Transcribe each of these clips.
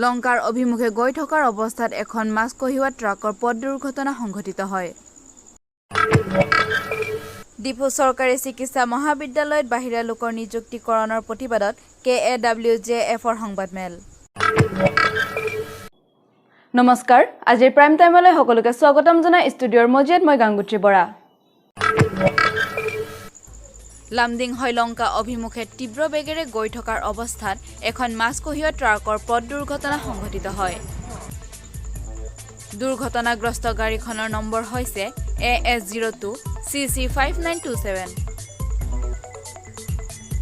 লংকাৰ অভিমুখে গৈ থকাৰ অৱস্থাত এখন মাছ কঢ়িওৱা ট্ৰাকৰ পথ দুৰ্ঘটনা সংঘটিত হয়। ডিফু চৰকাৰী চিকিৎসা মহাবিদ্যালয়ত বাহিৰা লোকৰ নিযুক্তিকৰণৰ প্ৰতিবাদত KAWJFৰ সংবাদমেল। নমস্কাৰ, আজিৰ প্ৰাইম টাইমলৈ সকলোকে স্বাগতম জনাই ষ্টুডিঅ'ৰ মজিয়াত মই গাংগুত্ৰী বৰা। লামডিং হৈলংকা অভিমুখে তীব্ৰ বেগেৰে গৈ থকাৰ অৱস্থাত এখন মাছ কঢ়িওৱা ট্ৰাকৰ পথ দুৰ্ঘটনা সংঘটিত হয়। দুৰ্ঘটনাগ্ৰস্ত গাড়ীখনৰ নম্বৰ হৈছে AS02CC5927।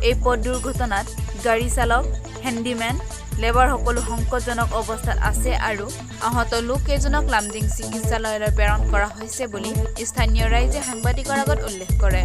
এই পথ দুৰ্ঘটনাত গাড়ী চালক, হেণ্ডিমেন, লেবাৰ সকলো সংকটজনক অৱস্থাত আছে আৰু আহত লোক কেইজনক লামডিং চিকিৎসালয়লৈ প্ৰেৰণ কৰা হৈছে বুলি স্থানীয় ৰাইজে সাংবাদিকৰ আগত উল্লেখ কৰে।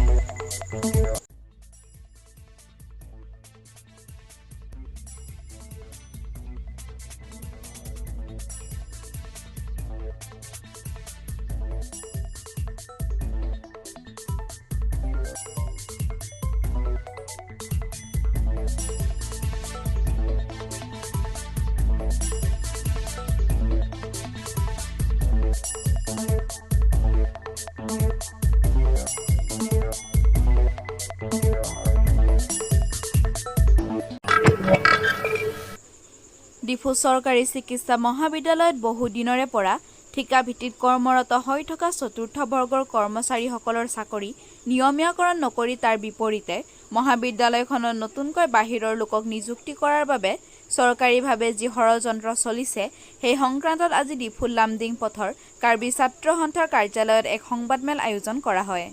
ডিফু চৰকাৰী চিকিৎসা মহাবিদ্যালয়ত বহু দিনৰে পৰা ঠিকা ভিত্তিত কৰ্মৰত হৈ থকা চতুৰ্থ বৰ্গৰ কৰ্মচাৰীসকলৰ চাকৰি নিয়মীয়াকৰণ নকৰি তাৰ বিপৰীতে মহাবিদ্যালয়খনত নতুনকৈ বাহিৰৰ লোকক নিযুক্তি কৰাৰ বাবে চৰকাৰীভাৱে যি ষড়যন্ত্ৰ চলিছে সেই সংক্ৰান্তত আজি ডিফু লামডিং পথৰ কাৰ্বি ছাত্ৰ সন্থাৰ কাৰ্যালয়ত এক সংবাদমেল আয়োজন কৰা হয়।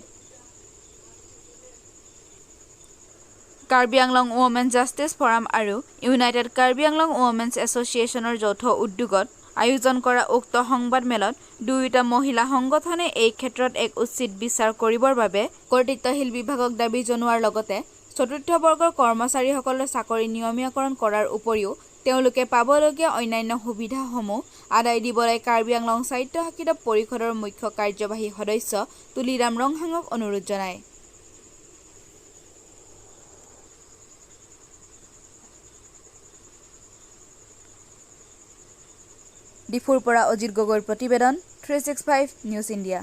Karbi Anglong women justice forum আৰু ইউনাইটেড কাৰ্বি আংলং উমেন্স এছ'চিয়েশ্যনৰ যৌথ উদ্যোগত আয়োজন কৰা উক্ত সংবাদমেলত দুয়োটা মহিলা সংগঠনে এই ক্ষেত্ৰত এক উচিত বিচাৰ কৰিবৰ বাবে কৰ্তৃত্বশীল বিভাগক দাবী জনোৱাৰ লগতে চতুৰ্থ বৰ্গৰ কৰ্মচাৰীসকলৰ চাকৰি নিয়মীয়াকৰণ কৰাৰ উপৰিও তেওঁলোকে পাবলগীয়া অন্যান্য সুবিধাসমূহ আদায় দিবলৈ কাৰ্বি আংলং স্বায়ত্তশাসিত পৰিষদৰ মুখ্য কাৰ্যবাহী সদস্য তুলিৰাম ৰংহাঙক অনুৰোধ জনায়। ডিফুৰ পৰা অজিত গগৈৰ প্ৰতিবেদন 365 নিউজ ইণ্ডিয়া।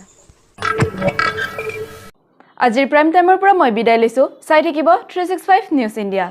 আজিৰ প্ৰাইম টাইমৰ পৰা মই বিদায় লৈছো। চাই থাকিব 365 নিউজ ইণ্ডিয়া।